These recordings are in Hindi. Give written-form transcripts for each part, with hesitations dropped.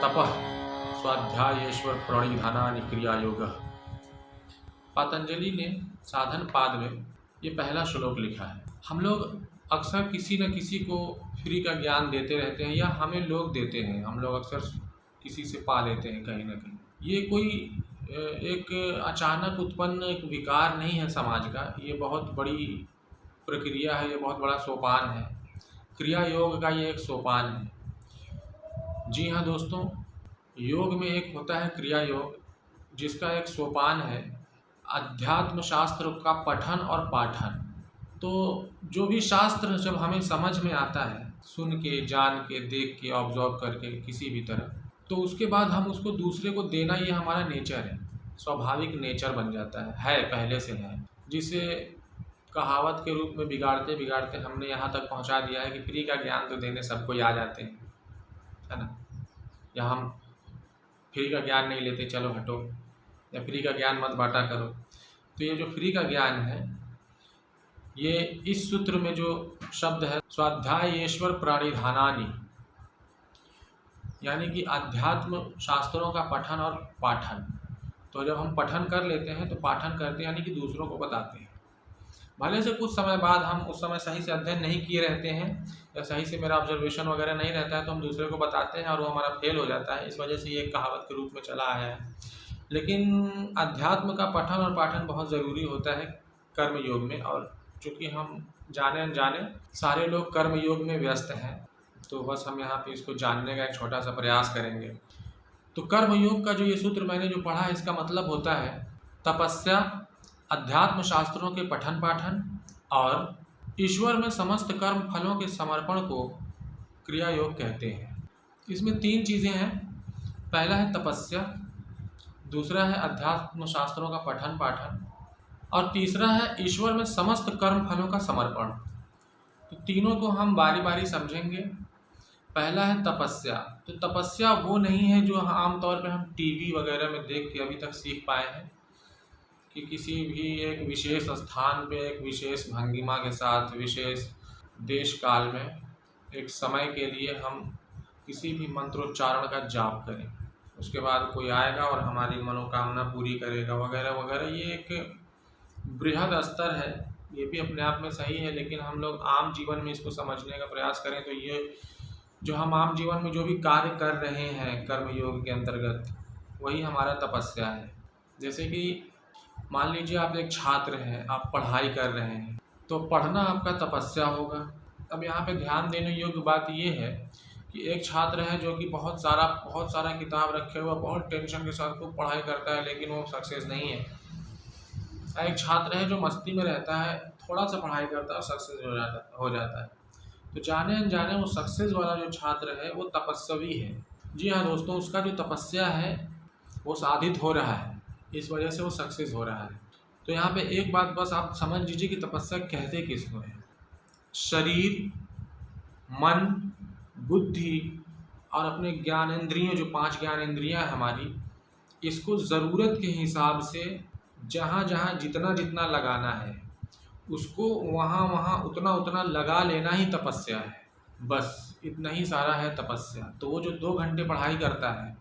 तपः स्वाध्यायेश्वर प्रणिधानानि क्रिया योग। पतंजलि ने साधन पाद में ये पहला श्लोक लिखा है। हम लोग अक्सर किसी न किसी को फ्री का ज्ञान देते रहते हैं या हमें लोग देते हैं। हम लोग अक्सर किसी से पा लेते हैं कहीं ना कहीं। ये कोई एक अचानक उत्पन्न एक विकार नहीं है समाज का। ये बहुत बड़ी प्रक्रिया है, ये बहुत बड़ा सोपान है। क्रिया योग का ये एक सोपान है। जी हाँ दोस्तों, योग में एक होता है क्रिया योग, जिसका एक सोपान है अध्यात्म शास्त्र का पठन और पाठन। तो जो भी शास्त्र जब हमें समझ में आता है, सुन के, जान के, देख के, ऑब्जर्व करके किसी भी तरह, तो उसके बाद हम उसको दूसरे को देना, ये हमारा नेचर है, स्वाभाविक नेचर बन जाता है पहले से है। जिसे कहावत के रूप में बिगाड़ते बिगाड़ते हमने यहाँ तक पहुँचा दिया है कि फ्री का ज्ञान तो देने सबको आ जाते हैं, है ना। या हम फ्री का ज्ञान नहीं लेते, चलो हटो, या फ्री का ज्ञान मत बांटा करो। तो ये जो फ्री का ज्ञान है, ये इस सूत्र में जो शब्द है स्वाध्यायेश्वर प्रणिधानानि, यानी कि अध्यात्म शास्त्रों का पठन और पाठन। तो जब हम पठन कर लेते हैं तो पाठन करते हैं, यानी कि दूसरों को बताते हैं। भले से कुछ समय बाद हम उस समय सही से अध्ययन नहीं किए रहते हैं या सही से मेरा ऑब्जर्वेशन वगैरह नहीं रहता है, तो हम दूसरे को बताते हैं और वो हमारा फेल हो जाता है। इस वजह से ये एक कहावत के रूप में चला आया है। लेकिन अध्यात्म का पठन और पाठन बहुत ज़रूरी होता है कर्म योग में। और चूँकि हम जाने अनजाने सारे लोग कर्म योग में व्यस्त हैं, तो बस हम यहाँ पे इसको जानने का एक छोटा सा प्रयास करेंगे। तो कर्म योग का जो ये सूत्र मैंने जो पढ़ा है, इसका मतलब होता है तपस्या, अध्यात्म शास्त्रों के पठन पाठन और ईश्वर में समस्त कर्म फलों के समर्पण को क्रिया योग कहते हैं। इसमें तीन चीज़ें हैं। पहला है तपस्या, दूसरा है अध्यात्म शास्त्रों का पठन पाठन, और तीसरा है ईश्वर में समस्त कर्म फलों का समर्पण। तो तीनों को हम बारी बारी समझेंगे। पहला है तपस्या। तो तपस्या वो नहीं है जो आमतौर पे हम टीवी वगैरह में देख के अभी तक सीख पाए हैं, कि किसी भी एक विशेष स्थान पे एक विशेष भंगिमा के साथ विशेष देश काल में एक समय के लिए हम किसी भी मंत्रोच्चारण का जाप करें, उसके बाद कोई आएगा और हमारी मनोकामना पूरी करेगा वगैरह वगैरह। ये एक बृहद स्तर है, ये भी अपने आप में सही है। लेकिन हम लोग आम जीवन में इसको समझने का प्रयास करें तो ये जो हम आम जीवन में जो भी कार्य कर रहे हैं कर्म योग के अंतर्गत, वही हमारा तपस्या है। जैसे कि मान लीजिए आप एक छात्र हैं, आप पढ़ाई कर रहे हैं, तो पढ़ना आपका तपस्या होगा। अब यहाँ पे ध्यान देने योग्य बात ये है कि एक छात्र है जो कि बहुत सारा किताब रखे हुआ, बहुत टेंशन के साथ खूब पढ़ाई करता है, लेकिन वो सक्सेस नहीं है। एक छात्र है जो मस्ती में रहता है, थोड़ा सा पढ़ाई करता है और सक्सेस हो जाता है। तो जाने अनजाने वो सक्सेस वाला जो छात्र है वो तपस्वी है। जी हाँ दोस्तों, उसका जो तपस्या है वो साधित हो रहा है, इस वजह से वो सक्सेस हो रहा है। तो यहाँ पे एक बात बस आप समझ लीजिए कि तपस्या कहते किसको है। शरीर, मन, बुद्धि और अपने ज्ञानेंद्रियों, जो 5 ज्ञानेंद्रियाँ हैं हमारी, इसको ज़रूरत के हिसाब से जहाँ जहाँ जितना जितना लगाना है, उसको वहाँ वहाँ उतना उतना लगा लेना ही तपस्या है। बस इतना ही सारा है तपस्या। तो वो जो 2 घंटे पढ़ाई करता है,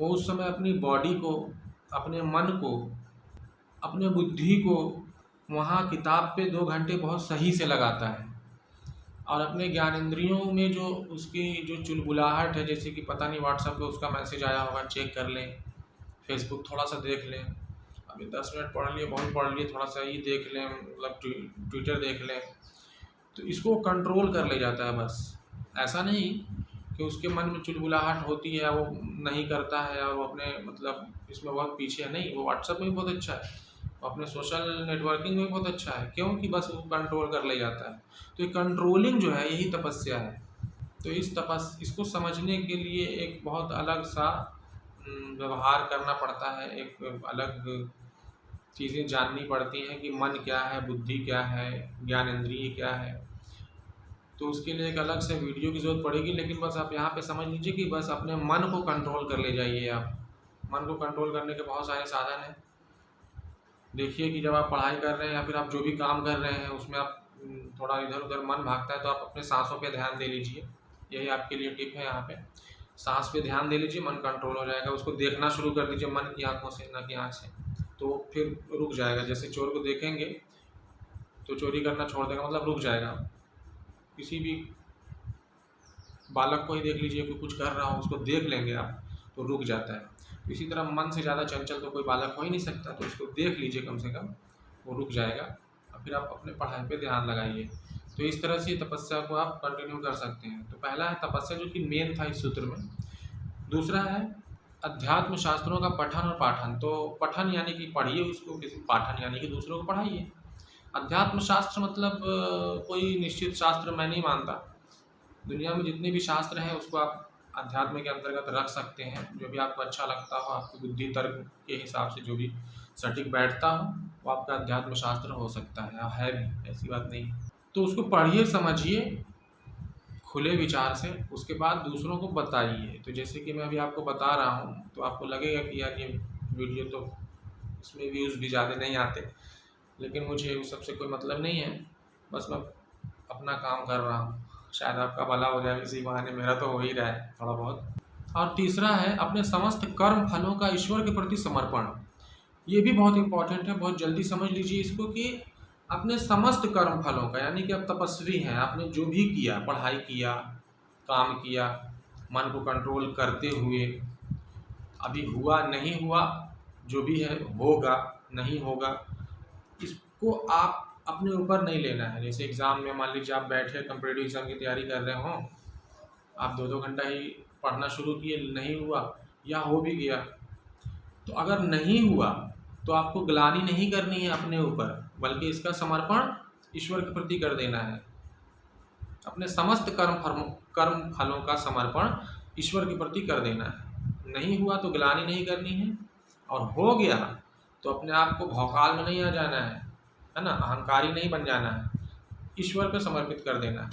वो उस समय अपनी बॉडी को, अपने मन को, अपने बुद्धि को वहाँ किताब पे 2 घंटे बहुत सही से लगाता है। और अपने ज्ञानेंद्रियों में जो उसकी जो चुलबुलाहट है, जैसे कि पता नहीं व्हाट्सएप पे उसका मैसेज आया होगा, चेक कर लें, फेसबुक थोड़ा सा देख लें, अभी 10 मिनट पढ़ लिए, बहुत पढ़ लिए, थोड़ा सा ही देख लें, मतलब ट्विटर देख लें, तो इसको कंट्रोल कर ले जाता है। बस ऐसा नहीं कि उसके मन में चुलबुलाहट होती है, वो नहीं करता है और वो अपने मतलब इसमें बहुत पीछे है, नहीं, वो व्हाट्सएप में भी बहुत अच्छा है, वो अपने सोशल नेटवर्किंग में भी बहुत अच्छा है। क्यों? कि बस वो कंट्रोल कर ले जाता है। तो ये कंट्रोलिंग जो है, यही तपस्या है। तो इसको समझने के लिए एक बहुत अलग सा व्यवहार करना पड़ता है, एक अलग चीज़ें जाननी पड़ती हैं कि मन क्या है, बुद्धि क्या है, ज्ञानेंद्रिय क्या है। तो उसके लिए एक अलग से वीडियो की ज़रूरत पड़ेगी। लेकिन बस आप यहाँ पे समझ लीजिए कि बस अपने मन को कंट्रोल कर ले जाइए। आप मन को कंट्रोल करने के बहुत सारे साधन हैं। देखिए कि जब आप पढ़ाई कर रहे हैं या फिर आप जो भी काम कर रहे हैं उसमें आप थोड़ा इधर उधर मन भागता है, तो आप अपने सांसों पे ध्यान दे लीजिए। यही आपके लिए टिप है यहाँ पे। सांस पे ध्यान दे लीजिए, मन कंट्रोल हो जाएगा। उसको देखना शुरू कर दीजिए मन की आंखों से, न कि आँख से, तो फिर रुक जाएगा। जैसे चोर को देखेंगे तो चोरी करना छोड़ देगा, मतलब रुक जाएगा। किसी भी बालक को ही देख लीजिए, कोई कुछ कर रहा हो, उसको देख लेंगे आप तो रुक जाता है। इसी तरह मन से ज़्यादा चंचल तो कोई बालक हो ही नहीं सकता, तो उसको देख लीजिए कम से कम, वो रुक जाएगा और फिर आप अपने पढ़ाई पे ध्यान लगाइए। तो इस तरह से तपस्या को आप कंटिन्यू कर सकते हैं। तो पहला है तपस्या, जो कि मेन था इस सूत्र में। दूसरा है अध्यात्म शास्त्रों का पठन और पाठन। तो पठन यानी कि पढ़िए उसको, किसी पाठन यानी कि दूसरों को पढ़ाइए। अध्यात्म शास्त्र मतलब कोई निश्चित शास्त्र मैं नहीं मानता। दुनिया में जितने भी शास्त्र हैं उसको आप अध्यात्म के अंतर्गत रख सकते हैं। जो भी आपको अच्छा लगता हो, आपकी बुद्धि तर्क के हिसाब से जो भी सटीक बैठता हो, वो आपका अध्यात्म शास्त्र हो सकता है भी, ऐसी बात नहीं। तो उसको पढ़िए, समझिए खुले विचार से, उसके बाद दूसरों को बताइए। तो जैसे कि मैं अभी आपको बता रहा हूँ तो आपको लगेगा कि यार ये वीडियो तो इसमें व्यूज़ भी ज़्यादा नहीं आते, लेकिन मुझे उस सबसे कोई मतलब नहीं है, बस मैं अपना काम कर रहा हूँ। शायद आपका भला हो जाए इसी बहाने, मेरा तो हो ही रहा है थोड़ा बहुत। और तीसरा है अपने समस्त कर्म फलों का ईश्वर के प्रति समर्पण। ये भी बहुत इंपॉर्टेंट है, बहुत जल्दी समझ लीजिए इसको कि अपने समस्त कर्म फलों का, यानी कि आप तपस्वी हैं, आपने जो भी किया, पढ़ाई किया, काम किया, मन को कंट्रोल करते हुए, अभी हुआ नहीं हुआ, जो भी है होगा नहीं होगा, इसको आप अपने ऊपर नहीं लेना है। जैसे एग्ज़ाम में मान लीजिए आप बैठे कॉम्पिटिटिव एग्ज़ाम की तैयारी कर रहे हों, आप 2-2 घंटा ही पढ़ना शुरू किए, नहीं हुआ या हो भी गया, तो अगर नहीं हुआ तो आपको ग्लानि नहीं करनी है अपने ऊपर, बल्कि इसका समर्पण ईश्वर के प्रति कर देना है। अपने समस्त कर्म फलों का समर्पण ईश्वर के प्रति कर देना है। नहीं हुआ तो ग्लानि नहीं करनी है, और हो गया तो अपने आप को भौकाल में नहीं आ जाना है ना, अहंकारी नहीं बन जाना है, ईश्वर को समर्पित कर देना है।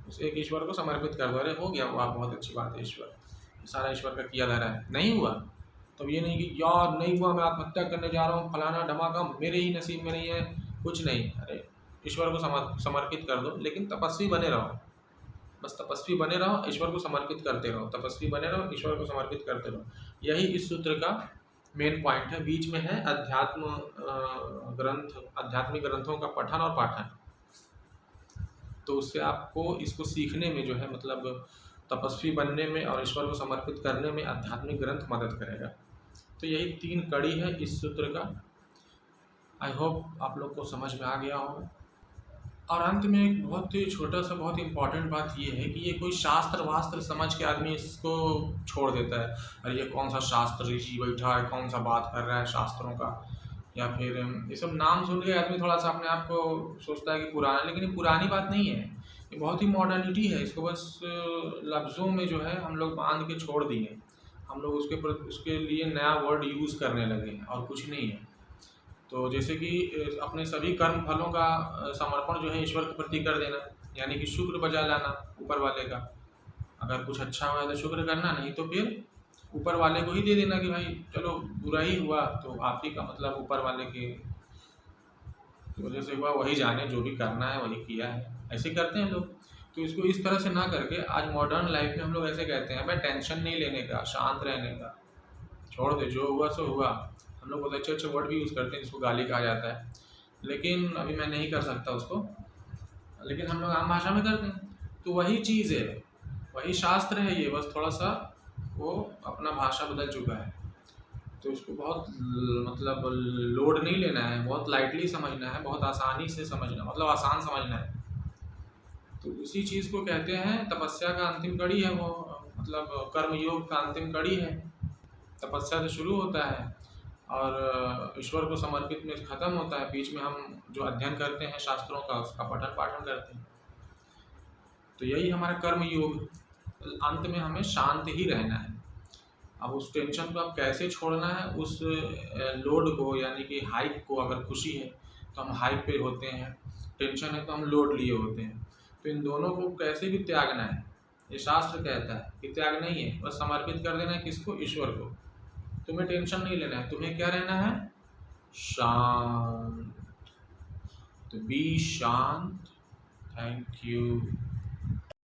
उस एक ईश्वर को समर्पित कर दो, अरे हो गया वो, आप बहुत अच्छी बात है, ईश्वर सारा ईश्वर का किया धरा है। नहीं हुआ तब ये नहीं कि यार नहीं हुआ मैं आत्महत्या करने जा रहा हूँ, फलाना धमाका, मेरे ही नसीब में नहीं है, कुछ नहीं। अरे ईश्वर को समर्पित कर दो, लेकिन तपस्वी बने रहो, बस तपस्वी बने रहो, ईश्वर को समर्पित करते रहो, तपस्वी बने रहो, ईश्वर को समर्पित करते रहो। यही इस सूत्र का मेन पॉइंट है। बीच में है आध्यात्मिक ग्रंथों का पठन और पाठन। तो उससे आपको इसको सीखने में जो है, मतलब तपस्वी बनने में और ईश्वर को समर्पित करने में आध्यात्मिक ग्रंथ मदद करेगा। तो यही 3 कड़ी है इस सूत्र का। आई होप आप लोग को समझ में आ गया हो। और अंत में एक बहुत ही छोटा सा बहुत इम्पॉर्टेंट बात ये है कि ये कोई शास्त्र वास्त्र समझ के आदमी इसको छोड़ देता है। अरे ये कौन सा शास्त्र ऋषि बैठा है, कौन सा बात कर रहा है शास्त्रों का, या फिर ये सब नाम सुन के आदमी थोड़ा सा अपने आप को सोचता है कि पुराना, लेकिन ये पुरानी बात नहीं है, ये बहुत ही मॉडर्निटी है। इसको बस लफ्ज़ों में जो है हम लोग बांध के छोड़ दिए, हम लोग उसके लिए नया वर्ड यूज़ करने लगे हैं और कुछ नहीं है। तो जैसे कि अपने सभी कर्म फलों का समर्पण जो है ईश्वर के प्रति कर देना, यानी कि शुक्र बजा लाना ऊपर वाले का। अगर कुछ अच्छा हुआ तो शुक्र करना, नहीं तो फिर ऊपर वाले को ही दे देना कि भाई चलो बुरा ही हुआ तो आप ही का, मतलब ऊपर वाले के वजह से हुआ, वही जाने, जो भी करना है वही किया है, ऐसे करते हैं लोग। तो इसको इस तरह से ना करके आज मॉडर्न लाइफ में हम लोग ऐसे कहते हैं, भाई टेंशन नहीं लेने का, शांत रहने का, छोड़ दे, जो हुआ सो हुआ। हम लोग बहुत अच्छे अच्छे वर्ड भी यूज़ करते हैं जिसको गाली कहा जाता है, लेकिन अभी मैं नहीं कर सकता उसको, लेकिन हम लोग आम भाषा में करते हैं। तो वही चीज़ है, वही शास्त्र है ये, बस थोड़ा सा वो अपना भाषा बदल चुका है। तो इसको बहुत मतलब लोड नहीं लेना है, बहुत लाइटली समझना है, बहुत आसानी से समझना, मतलब आसान समझना है। तो उसी चीज़ को कहते हैं तपस्या का अंतिम कड़ी है वो, मतलब कर्मयोग का अंतिम कड़ी है। तपस्या से शुरू होता है और ईश्वर को समर्पित में ख़त्म होता है। बीच में हम जो अध्ययन करते हैं शास्त्रों का, उसका पठन पाठन करते हैं। तो यही हमारा कर्म योग। अंत में हमें शांत ही रहना है। अब उस टेंशन को अब कैसे छोड़ना है, उस लोड को, यानी कि हाइप को, अगर खुशी है तो हम हाइप पे होते हैं, टेंशन है तो हम लोड लिए होते हैं। तो इन दोनों को कैसे भी त्यागना है, ये शास्त्र कहता है कि त्याग नहीं है, बस समर्पित कर देना है किसको, ईश्वर को। तुम्हें टेंशन नहीं लेना है, तुम्हें क्या रहना है, शांत। तो बी शांत। Thank you.